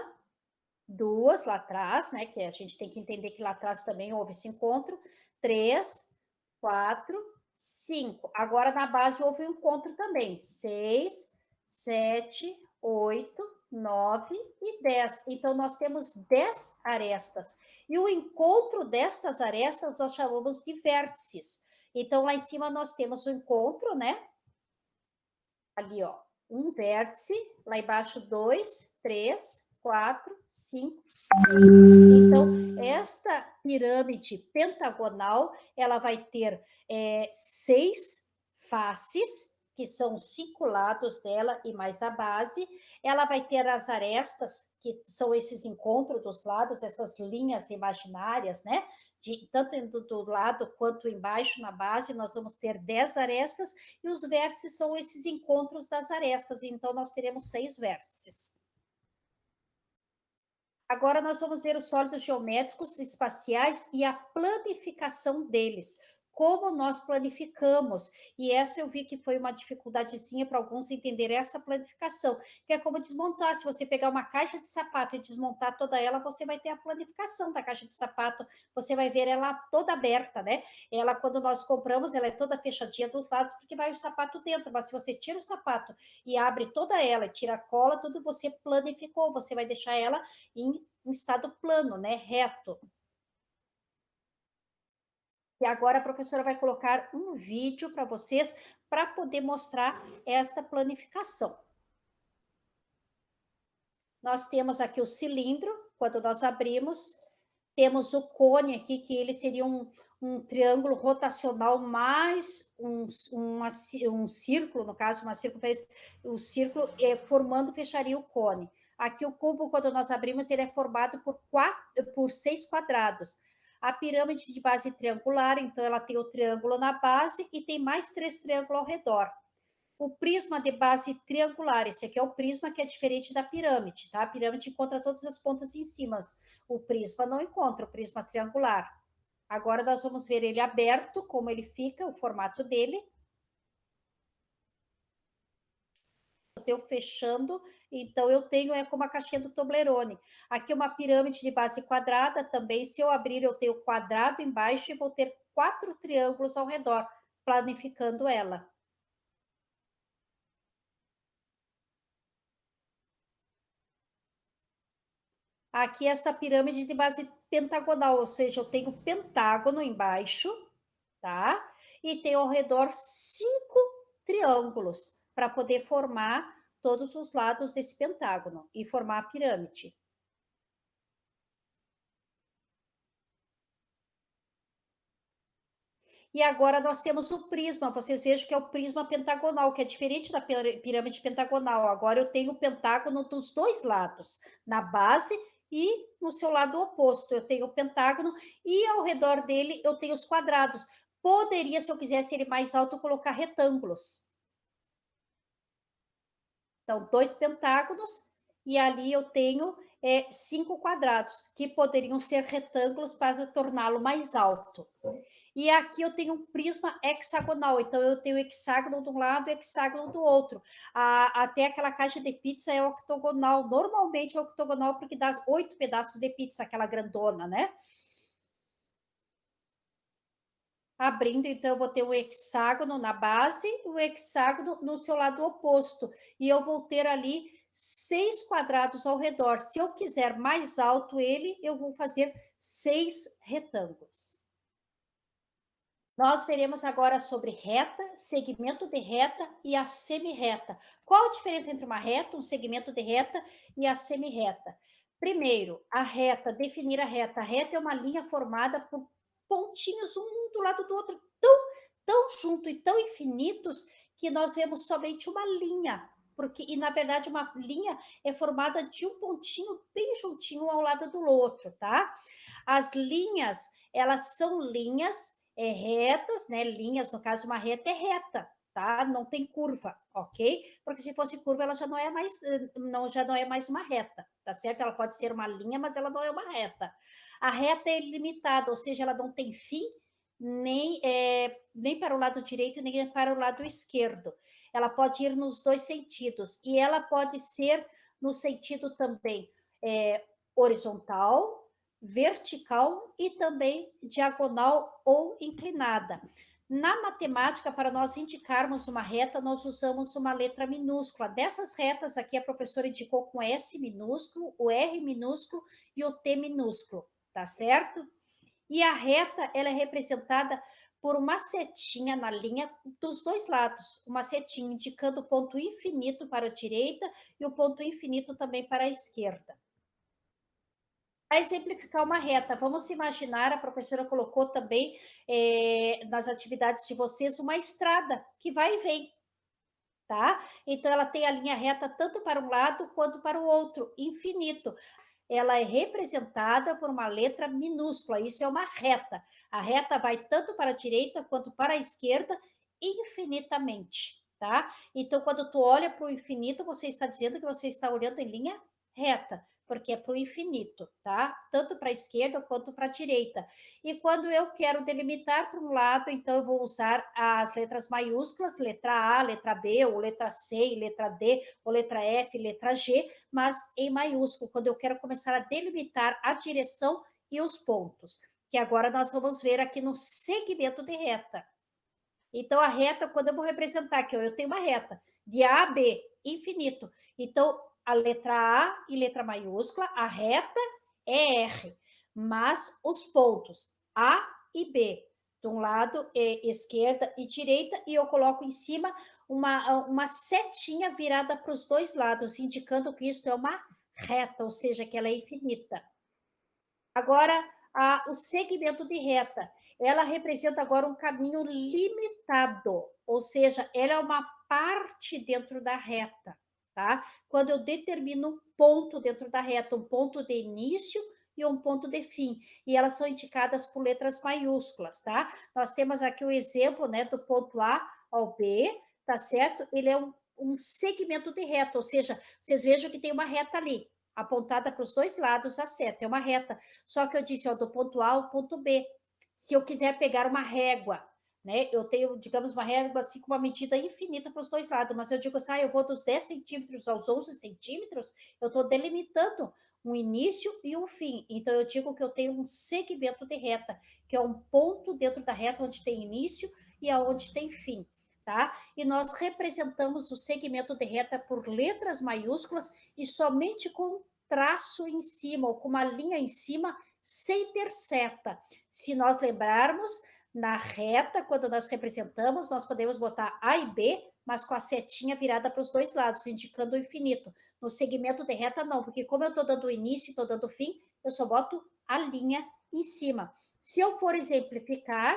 Speaker 1: duas lá atrás, né? Que a gente tem que entender que lá atrás também houve esse encontro. 3, 4, 5. Agora na base houve um encontro também. 6, 7, 8, 9 e 10. Então, nós temos 10 arestas. E o encontro destas arestas nós chamamos de vértices. Então, lá em cima nós temos o encontro, né? Ali, ó, um vértice, lá embaixo 2, 3, 4, 5, 6. Então, esta pirâmide pentagonal, ela vai ter 6 faces, que são 5 lados dela e mais a base. Ela vai ter as arestas, que são esses encontros dos lados, essas linhas imaginárias, né? Tanto do lado quanto embaixo na base, nós vamos ter 10 arestas, e os vértices são esses encontros das arestas, então nós teremos 6 vértices. Agora nós vamos ver os sólidos geométricos espaciais e a planificação deles. Como nós planificamos. E essa eu vi que foi uma dificuldadezinha para alguns entender essa planificação, que é como desmontar. Se você pegar uma caixa de sapato e desmontar toda ela, você vai ter a planificação da caixa de sapato, você vai ver ela toda aberta, né? Ela, quando nós compramos, ela é toda fechadinha dos lados, porque vai o sapato dentro, mas se você tira o sapato e abre toda ela, tira a cola, tudo você planificou, você vai deixar ela em estado plano, né, reto. E agora a professora vai colocar um vídeo para vocês para poder mostrar esta planificação. Nós temos aqui o cilindro, quando nós abrimos, temos o cone aqui, que ele seria um triângulo rotacional mais um círculo, no caso, uma circunferência, o círculo formando, fecharia o cone. Aqui o cubo, quando nós abrimos, ele é formado por 6 quadrados. A pirâmide de base triangular, então, ela tem o triângulo na base e tem mais 3 triângulos ao redor. O prisma de base triangular, esse aqui é o prisma que é diferente da pirâmide, tá? A pirâmide encontra todas as pontas em cima, o prisma não encontra, o prisma triangular. Agora nós vamos ver ele aberto, como ele fica, o formato dele. Eu fechando, então eu tenho como a caixinha do Toblerone. Aqui uma pirâmide de base quadrada também, se eu abrir eu tenho quadrado embaixo e vou ter 4 triângulos ao redor, planificando ela. Aqui esta pirâmide de base pentagonal, ou seja, eu tenho pentágono embaixo, tá? E tenho ao redor 5 triângulos para poder formar todos os lados desse pentágono e formar a pirâmide. E agora nós temos o prisma, vocês vejam que é o prisma pentagonal, que é diferente da pirâmide pentagonal. Agora eu tenho o pentágono dos dois lados, na base e no seu lado oposto. Eu tenho o pentágono e ao redor dele eu tenho os quadrados. Poderia, se eu quisesse ele mais alto, colocar retângulos. Então, 2 pentágonos e ali eu tenho 5 quadrados, que poderiam ser retângulos para torná-lo mais alto. E aqui eu tenho um prisma hexagonal, então eu tenho hexágono de um lado e hexágono do outro. Até aquela caixa de pizza é octogonal, normalmente é octogonal porque dá 8 pedaços de pizza, aquela grandona, né? Abrindo, então eu vou ter o hexágono na base e o hexágono no seu lado oposto. E eu vou ter ali 6 quadrados ao redor. Se eu quiser mais alto ele, eu vou fazer 6 retângulos. Nós veremos agora sobre reta, segmento de reta e a semi-reta. Qual a diferença entre uma reta, um segmento de reta e a semi-reta? Primeiro, a reta, definir a reta. A reta é uma linha formada por pontinhos um do lado do outro, tão junto e tão infinitos que nós vemos somente uma linha. Porque, e na verdade, uma linha é formada de um pontinho bem juntinho ao lado do outro, tá? As linhas, elas são linhas retas, né? Linhas, no caso, uma reta é reta, tá? Não tem curva, ok? Porque se fosse curva, ela já não é mais uma reta, tá certo? Ela pode ser uma linha, mas ela não é uma reta. A reta é ilimitada, ou seja, ela não tem fim nem para o lado direito, nem para o lado esquerdo. Ela pode ir nos dois sentidos, e ela pode ser no sentido também horizontal, vertical e também diagonal ou inclinada. Na matemática, para nós indicarmos uma reta, nós usamos uma letra minúscula. Dessas retas aqui, a professora indicou com S minúsculo, o R minúsculo e o T minúsculo, tá certo? E a reta, ela é representada por uma setinha na linha dos dois lados, uma setinha indicando o ponto infinito para a direita e o ponto infinito também para a esquerda. Para exemplificar uma reta, vamos imaginar, a professora colocou também nas atividades de vocês uma estrada que vai e vem, tá? Então ela tem a linha reta tanto para um lado quanto para o outro, infinito. Ela é representada por uma letra minúscula, isso é uma reta. A reta vai tanto para a direita quanto para a esquerda, infinitamente, tá? Então, quando tu olha para o infinito, você está dizendo que você está olhando em linha reta, porque é para o infinito, tá? Tanto para a esquerda quanto para a direita. E quando eu quero delimitar para um lado, então eu vou usar as letras maiúsculas, letra A, letra B, ou letra C, letra D, ou letra F, letra G, mas em maiúsculo, quando eu quero começar a delimitar a direção e os pontos, que agora nós vamos ver aqui no segmento de reta. Então, a reta, quando eu vou representar aqui, eu tenho uma reta de A a B, infinito. Então, a letra A em letra maiúscula, a reta é R, mas os pontos A e B, de um lado esquerda e direita, e eu coloco em cima uma setinha virada para os dois lados, indicando que isso é uma reta, ou seja, que ela é infinita. Agora, o segmento de reta, ela representa agora um caminho limitado, ou seja, ela é uma parte dentro da reta, tá? Quando eu determino um ponto dentro da reta, um ponto de início e um ponto de fim, e elas são indicadas por letras maiúsculas, tá? Nós temos aqui o exemplo, né, do ponto A ao B, tá certo? Ele é um segmento de reta, ou seja, vocês vejam que tem uma reta ali, apontada para os dois lados, a seta é uma reta. Só que eu disse, ó, do ponto A ao ponto B. Se eu quiser pegar uma régua, né? Eu tenho, digamos, uma régua assim com uma medida infinita para os dois lados, mas eu digo assim, eu vou dos 10 centímetros aos 11 centímetros, eu estou delimitando um início e um fim. Então, eu digo que eu tenho um segmento de reta, que é um ponto dentro da reta onde tem início e aonde tem fim. Tá? E nós representamos o segmento de reta por letras maiúsculas e somente com traço em cima, ou com uma linha em cima, sem ter seta. Se nós lembrarmos, na reta, quando nós representamos, nós podemos botar A e B, mas com a setinha virada para os dois lados, indicando o infinito. No segmento de reta, não, porque como eu estou dando início e estou dando fim, eu só boto a linha em cima. Se eu for exemplificar,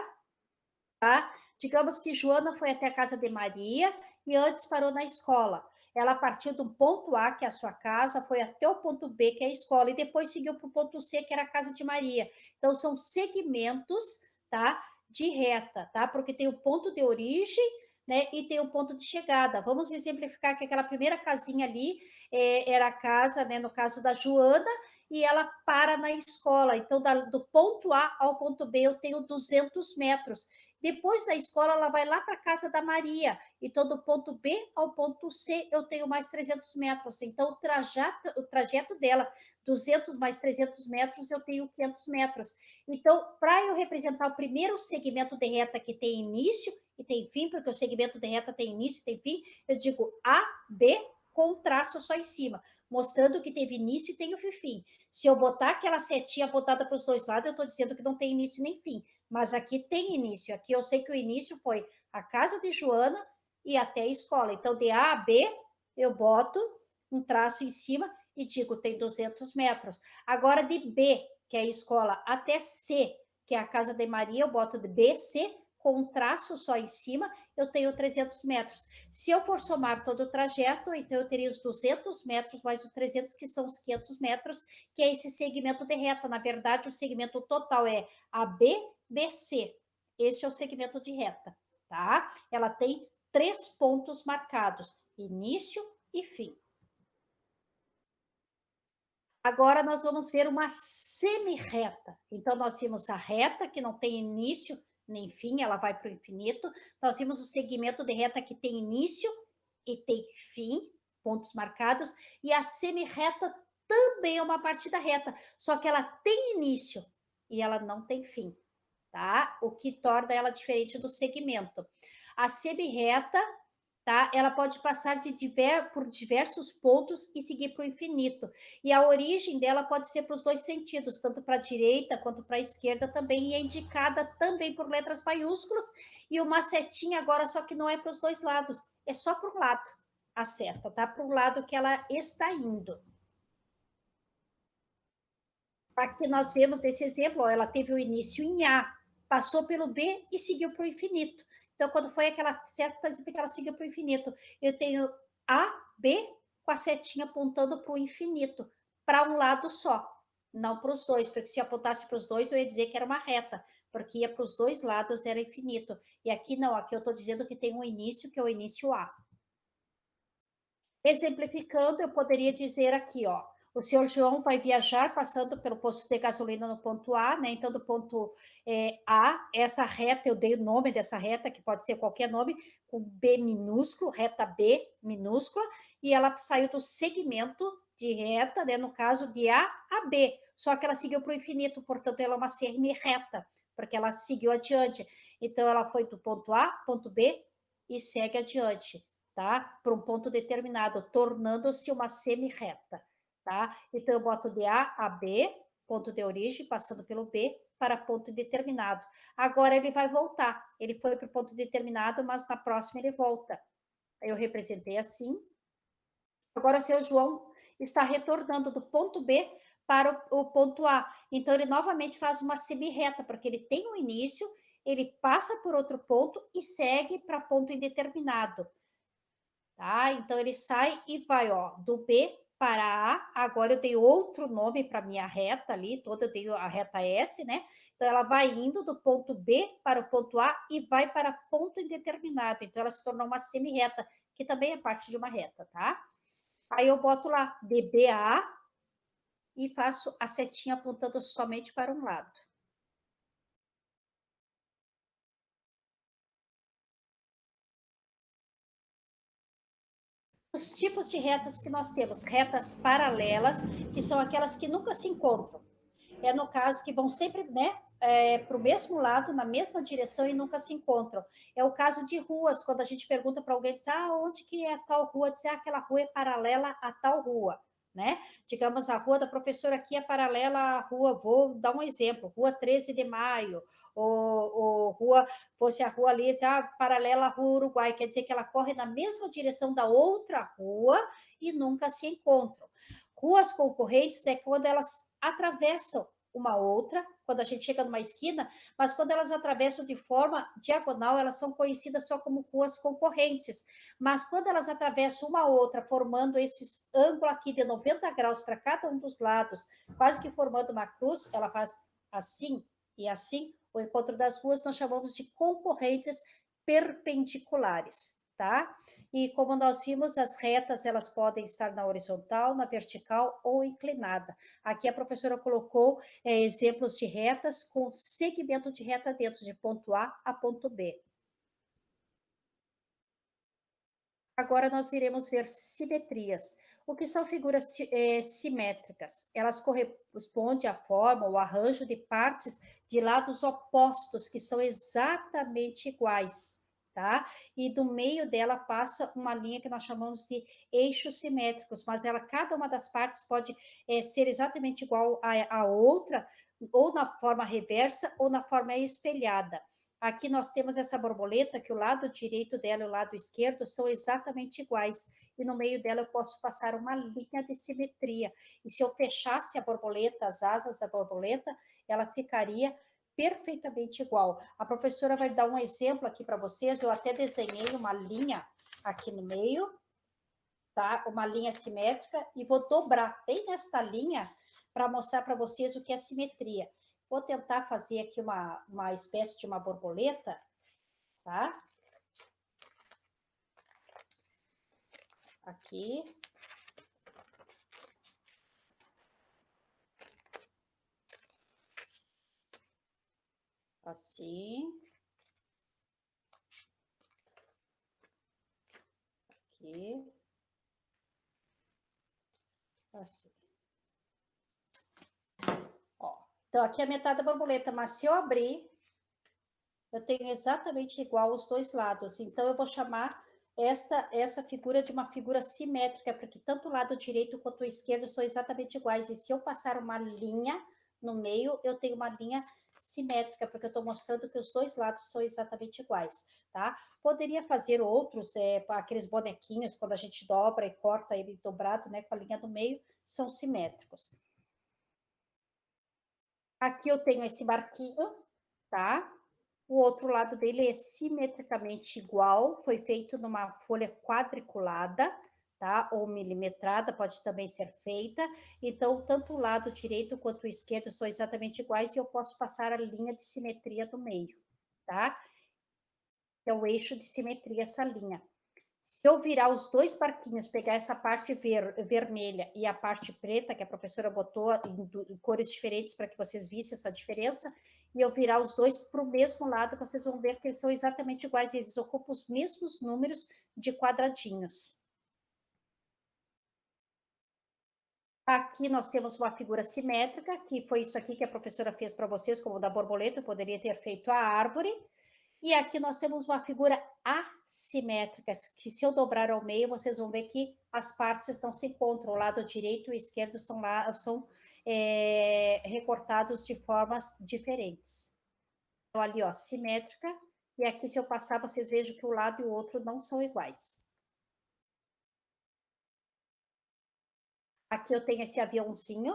Speaker 1: tá? Digamos que Joana foi até a casa de Maria e antes parou na escola. Ela partiu do ponto A, que é a sua casa, foi até o ponto B, que é a escola, e depois seguiu para o ponto C, que era a casa de Maria. Então, são segmentos, tá? De reta, tá? Porque tem o ponto de origem, né? E tem o ponto de chegada. Vamos exemplificar que aquela primeira casinha ali era a casa, né? No caso da Joana, e ela para na escola. Então, do ponto A ao ponto B, eu tenho 200 metros. Depois da escola, ela vai lá para a casa da Maria. Então, do ponto B ao ponto C, eu tenho mais 300 metros. Então, o trajeto dela, 200 mais 300 metros, eu tenho 500 metros. Então, para eu representar o primeiro segmento de reta que tem início e tem fim, porque o segmento de reta tem início e tem fim, eu digo A, B, com um traço só em cima, mostrando que teve início e tem o fim. Se eu botar aquela setinha apontada para os dois lados, eu estou dizendo que não tem início nem fim. Mas aqui tem início. Aqui eu sei que o início foi a casa de Joana e até a escola. Então, de A a B, eu boto um traço em cima e digo, tem 200 metros. Agora, de B, que é a escola, até C, que é a casa de Maria, eu boto de B, C, com um traço só em cima, eu tenho 300 metros. Se eu for somar todo o trajeto, então eu teria os 200 metros mais os 300, que são os 500 metros, que é esse segmento de reta. Na verdade, o segmento total é AB, BC. Esse é o segmento de reta, tá? Ela tem 3 pontos marcados, início e fim. Agora nós vamos ver uma semi-reta. Então, nós vimos a reta, que não tem início nem fim, ela vai para o infinito. Nós vimos o segmento de reta que tem início e tem fim, pontos marcados. E a semi-reta também é uma partida reta, só que ela tem início e ela não tem fim, tá? O que torna ela diferente do segmento. A semi-reta, tá? Ela pode passar por diversos pontos e seguir para o infinito. E a origem dela pode ser para os dois sentidos, tanto para a direita quanto para a esquerda também, e é indicada também por letras maiúsculas, e uma setinha agora, só que não é para os dois lados, é só para um lado a seta, tá? Para o lado que ela está indo. Aqui nós vemos nesse exemplo, ó, ela teve o início em A, passou pelo B e seguiu para o infinito. Então, quando foi aquela seta, está dizendo que ela seguiu para o infinito. Eu tenho A, B, com a setinha apontando para o infinito, para um lado só, não para os dois, porque se apontasse para os dois, eu ia dizer que era uma reta, porque ia para os dois lados, era infinito. E aqui não, aqui eu estou dizendo que tem um início, que é o início A. Exemplificando, eu poderia dizer aqui, ó, o senhor João vai viajar passando pelo posto de gasolina no ponto A, né? Então, do ponto A, essa reta, eu dei o nome dessa reta, que pode ser qualquer nome, com B minúsculo, reta B minúscula, e ela saiu do segmento de reta, né? No caso, de A a B, só que ela seguiu para o infinito, portanto, ela é uma semi-reta, porque ela seguiu adiante. Então, ela foi do ponto A, ponto B, e segue adiante, tá? Para um ponto determinado, tornando-se uma semi-reta, tá? Então, eu boto de A a B, ponto de origem, passando pelo B, para ponto determinado. Agora ele vai voltar. Ele foi para o ponto determinado, mas na próxima ele volta. Eu representei assim. Agora o seu João está retornando do ponto B para o ponto A. Então, ele novamente faz uma semi-reta, porque ele tem um início, ele passa por outro ponto e segue para ponto indeterminado. Tá? Então, ele sai e vai, ó, do B para A. Agora, eu dei outro nome para minha reta ali, toda eu dei a reta S, né? Então, ela vai indo do ponto B para o ponto A e vai para ponto indeterminado. Então, ela se tornou uma semi-reta, que também é parte de uma reta, tá? Aí, eu boto lá de B a A e faço a setinha apontando somente para um lado. Os tipos de retas que nós temos, retas paralelas, que são aquelas que nunca se encontram. É no caso que vão sempre, né, para o mesmo lado, na mesma direção e nunca se encontram. É o caso de ruas, quando a gente pergunta para alguém, diz, onde que é a tal rua? Diz, aquela rua é paralela a tal rua, né? Digamos, a rua da professora aqui é paralela à rua, vou dar um exemplo, rua 13 de Maio, ou rua, fosse a rua ali, paralela à rua Uruguai, quer dizer que ela corre na mesma direção da outra rua e nunca se encontram. Ruas concorrentes é quando elas atravessam uma outra, quando a gente chega numa esquina, mas quando elas atravessam de forma diagonal, elas são conhecidas só como ruas concorrentes. Mas quando elas atravessam uma outra, formando esse ângulo aqui de 90 graus para cada um dos lados, quase que formando uma cruz, ela faz assim e assim, o encontro das ruas nós chamamos de concorrentes perpendiculares, tá? E como nós vimos, as retas, elas podem estar na horizontal, na vertical ou inclinada. Aqui a professora colocou exemplos de retas com segmento de reta dentro, de ponto A a ponto B. Agora nós iremos ver simetrias. O que são figuras simétricas? Elas correspondem à forma, o arranjo de partes de lados opostos, que são exatamente iguais, tá? E do meio dela passa uma linha que nós chamamos de eixos simétricos, mas cada uma das partes pode ser exatamente igual à outra, ou na forma reversa, ou na forma espelhada. Aqui nós temos essa borboleta, que o lado direito dela e o lado esquerdo são exatamente iguais, e no meio dela eu posso passar uma linha de simetria. E se eu fechasse a borboleta, as asas da borboleta, ela ficaria perfeitamente igual. A professora vai dar um exemplo aqui para vocês, eu até desenhei uma linha aqui no meio, tá? Uma linha simétrica, e vou dobrar bem nesta linha para mostrar para vocês o que é simetria. Vou tentar fazer aqui uma espécie de uma borboleta, tá? Aqui. Assim. Aqui. Assim. Ó, então, aqui é a metade da borboleta, mas se eu abrir, eu tenho exatamente igual os dois lados. Então, eu vou chamar essa figura de uma figura simétrica, porque tanto o lado direito quanto o esquerdo são exatamente iguais. E se eu passar uma linha no meio, eu tenho uma linha simétrica, porque eu estou mostrando que os dois lados são exatamente iguais, tá? Poderia fazer outros, aqueles bonequinhos, quando a gente dobra e corta ele dobrado, né, com a linha no meio, são simétricos. Aqui eu tenho esse barquinho, tá? O outro lado dele é simetricamente igual, foi feito numa folha quadriculada, tá? Ou milimetrada, pode também ser feita. Então, tanto o lado direito quanto o esquerdo são exatamente iguais e eu posso passar a linha de simetria do meio, tá? É o eixo de simetria, essa linha. Se eu virar os dois barquinhos, pegar essa parte vermelha e a parte preta, que a professora botou em cores diferentes para que vocês vissem essa diferença, e eu virar os dois para o mesmo lado, vocês vão ver que eles são exatamente iguais, eles ocupam os mesmos números de quadradinhos. Aqui nós temos uma figura simétrica, que foi isso aqui que a professora fez para vocês, como da borboleta, eu poderia ter feito a árvore. E aqui nós temos uma figura assimétrica, que se eu dobrar ao meio, vocês vão ver que as partes não se encontram. O lado direito e o esquerdo são recortados de formas diferentes. Então, ali, ó, simétrica. E aqui, se eu passar, vocês vejam que o lado e o outro não são iguais. Aqui eu tenho esse aviãozinho,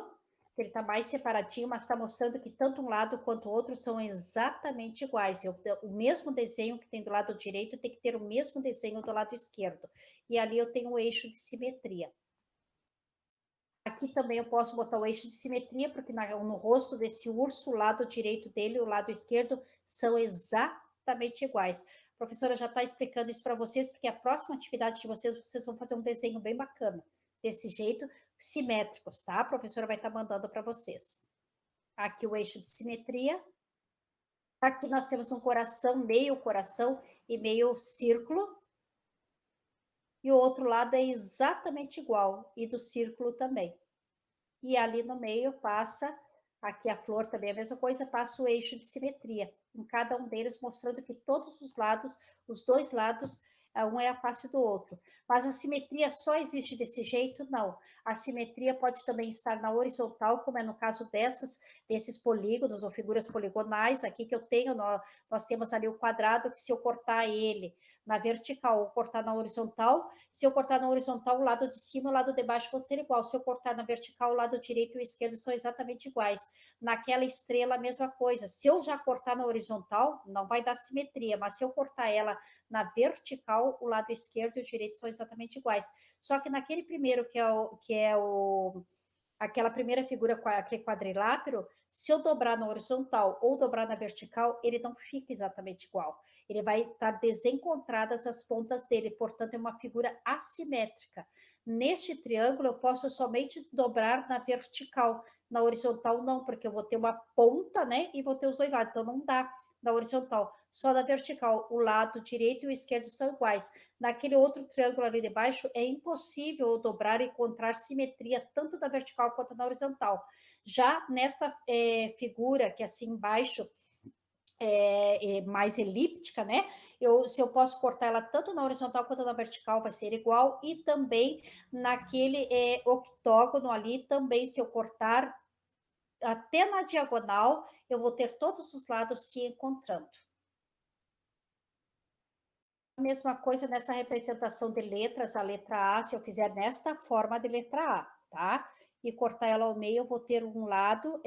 Speaker 1: que ele está mais separadinho, mas está mostrando que tanto um lado quanto o outro são exatamente iguais. O mesmo desenho que tem do lado direito tem que ter o mesmo desenho do lado esquerdo. E ali eu tenho o eixo de simetria. Aqui também eu posso botar o eixo de simetria, porque no rosto desse urso, o lado direito dele e o lado esquerdo são exatamente iguais. A professora já está explicando isso para vocês, porque a próxima atividade de vocês vão fazer um desenho bem bacana. Desse jeito, simétricos, tá? A professora vai estar mandando para vocês. Aqui o eixo de simetria. Aqui nós temos um coração, meio coração e meio círculo. E o outro lado é exatamente igual, e do círculo também. E ali no meio passa, aqui a flor também é a mesma coisa, passa o eixo de simetria, em cada um deles, mostrando que todos os lados, os dois lados, Um é a face do outro. Mas a simetria só existe desse jeito? Não. A simetria pode também estar na horizontal, como é no caso desses polígonos ou figuras poligonais aqui que eu tenho. Nós temos ali o quadrado, que se eu cortar ele na vertical ou cortar na horizontal, se eu cortar na horizontal, o lado de cima e o lado de baixo vão ser igual. Se eu cortar na vertical, o lado direito e o esquerdo são exatamente iguais. Naquela estrela, a mesma coisa. Se eu já cortar na horizontal, não vai dar simetria, mas se eu cortar ela na vertical, o lado esquerdo e o direito são exatamente iguais. Só que naquele primeiro, aquela primeira figura, aquele quadrilátero, se eu dobrar na horizontal ou dobrar na vertical, ele não fica exatamente igual. Ele vai estar desencontradas as pontas dele, portanto, é uma figura assimétrica. Neste triângulo, eu posso somente dobrar na vertical. Na horizontal, não, porque eu vou ter uma ponta, né, e vou ter os dois lados, então não dá na horizontal, só na vertical. O lado direito e o esquerdo são iguais. Naquele outro triângulo ali de baixo, é impossível dobrar e encontrar simetria tanto na vertical quanto na horizontal. Já nesta figura, que é assim embaixo, mais elíptica, né? Se eu posso cortar ela tanto na horizontal quanto na vertical, vai ser igual. E também naquele octógono ali, também se eu cortar até na diagonal, eu vou ter todos os lados se encontrando. A mesma coisa nessa representação de letras, a letra A, se eu fizer nesta forma de letra A, tá? E cortar ela ao meio, eu vou ter um lado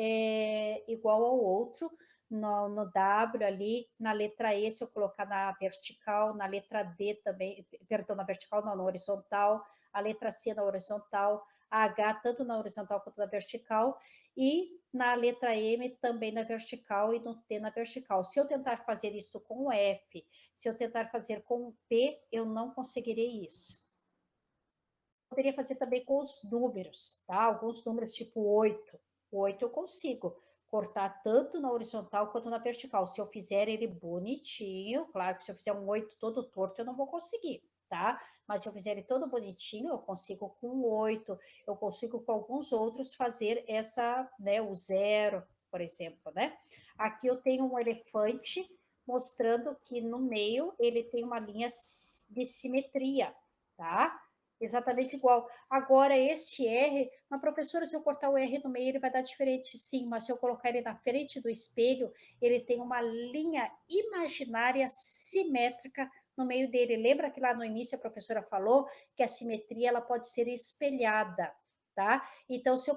Speaker 1: igual ao outro, no W ali, na letra E, se eu colocar na vertical, na letra D também, perdão, na vertical não, na horizontal, a letra C na horizontal, a H tanto na horizontal quanto na vertical, e na letra M também na vertical e no T na vertical. Se eu tentar fazer isso com o F, se eu tentar fazer com o P, eu não conseguirei isso. Poderia fazer também com os números, tá? Alguns números tipo 8. O 8 eu consigo cortar tanto na horizontal quanto na vertical. Se eu fizer ele bonitinho, claro que se eu fizer um 8 todo torto, eu não vou conseguir, tá? Mas se eu fizer ele todo bonitinho, eu consigo com o 8, eu consigo com alguns outros fazer essa, né, o 0, por exemplo, né? Aqui eu tenho um elefante mostrando que no meio ele tem uma linha de simetria, tá? Exatamente igual. Agora, este R, mas professora, se eu cortar o R no meio, ele vai dar diferente, sim, mas se eu colocar ele na frente do espelho, ele tem uma linha imaginária simétrica no meio dele. Lembra que lá no início a professora falou que a simetria ela pode ser espelhada, tá? Então, se eu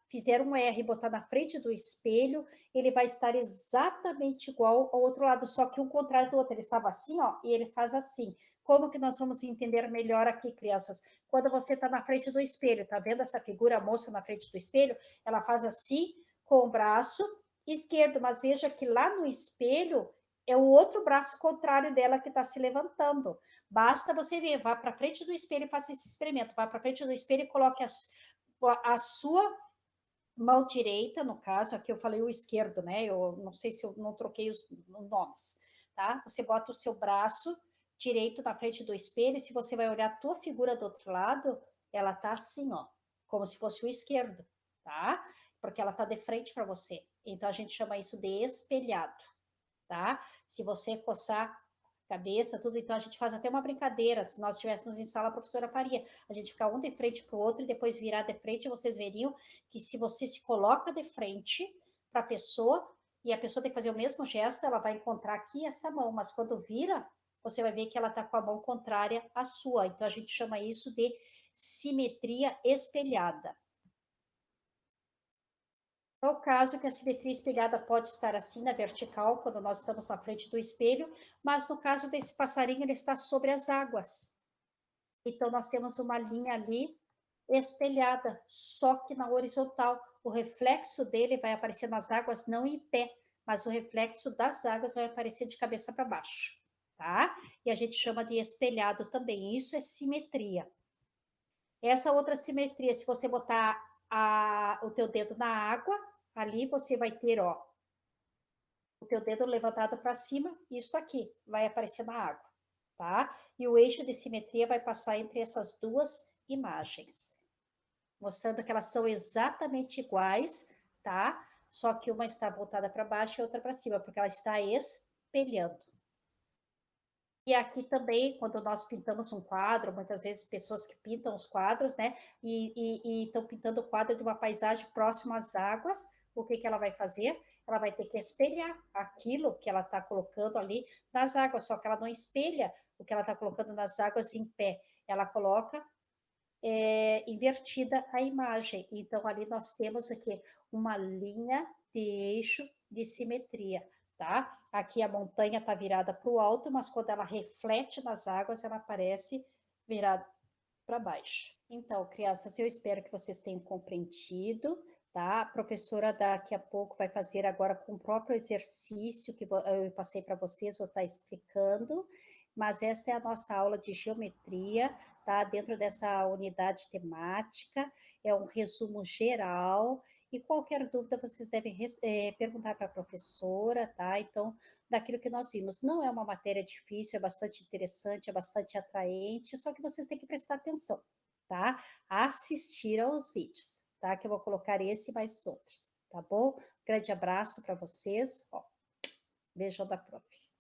Speaker 1: fizer um R e botar na frente do espelho, ele vai estar exatamente igual ao outro lado, só que um contrário do outro. Ele estava assim, ó, e ele faz assim. Como que nós vamos entender melhor aqui, crianças? Quando você está na frente do espelho, tá vendo essa figura, a moça na frente do espelho? Ela faz assim com o braço esquerdo, mas veja que lá no espelho é o outro braço contrário dela que está se levantando. Basta você ver, vá para frente do espelho e faça esse experimento. Vá para frente do espelho e coloque a sua mão direita, no caso, aqui eu falei o esquerdo, né? Eu não sei se eu não troquei os nomes, tá? Você bota o seu braço direito na frente do espelho, e se você vai olhar a tua figura do outro lado, ela tá assim, ó, como se fosse o esquerdo, tá? Porque ela tá de frente para você. Então a gente chama isso de espelhado, tá? Se você coçar cabeça, tudo. Então a gente faz até uma brincadeira. Se nós estivéssemos em sala, a professora faria. A gente ficar um de frente para o outro e depois virar de frente, vocês veriam que se você se coloca de frente para a pessoa e a pessoa tem que fazer o mesmo gesto, ela vai encontrar aqui essa mão, mas quando vira, você vai ver que ela está com a mão contrária à sua. Então a gente chama isso de simetria espelhada. É o caso que a simetria espelhada pode estar assim na vertical, quando nós estamos na frente do espelho, mas no caso desse passarinho, ele está sobre as águas. Então, nós temos uma linha ali espelhada, só que na horizontal. O reflexo dele vai aparecer nas águas, não em pé, mas o reflexo das águas vai aparecer de cabeça para baixo, tá? E a gente chama de espelhado também. Isso é simetria. Essa outra simetria, se você botar o teu dedo na água, ali você vai ter, ó, o teu dedo levantado para cima, isso aqui vai aparecer na água, tá? E o eixo de simetria vai passar entre essas duas imagens, mostrando que elas são exatamente iguais, tá? Só que uma está voltada para baixo e a outra para cima, porque ela está espelhando. E aqui também, quando nós pintamos um quadro, muitas vezes pessoas que pintam os quadros, né, e estão pintando o quadro de uma paisagem próxima às águas, o que que ela vai fazer? Ela vai ter que espelhar aquilo que ela está colocando ali nas águas, só que ela não espelha o que ela está colocando nas águas em pé, ela coloca invertida a imagem. Então, ali nós temos aqui uma linha de eixo de simetria, tá? Aqui a montanha está virada para o alto, mas quando ela reflete nas águas, ela aparece virada para baixo. Então, crianças, eu espero que vocês tenham compreendido, tá? A professora daqui a pouco vai fazer agora com o próprio exercício que eu passei para vocês, vou estar explicando, mas esta é a nossa aula de geometria, tá? Dentro dessa unidade temática, é um resumo geral, e qualquer dúvida vocês devem perguntar para a professora, tá? Então, daquilo que nós vimos, não é uma matéria difícil, é bastante interessante, é bastante atraente, só que vocês têm que prestar atenção, tá? Assistir aos vídeos, tá? Que eu vou colocar esse e mais os outros, tá bom? Grande abraço para vocês, ó, beijão da prof.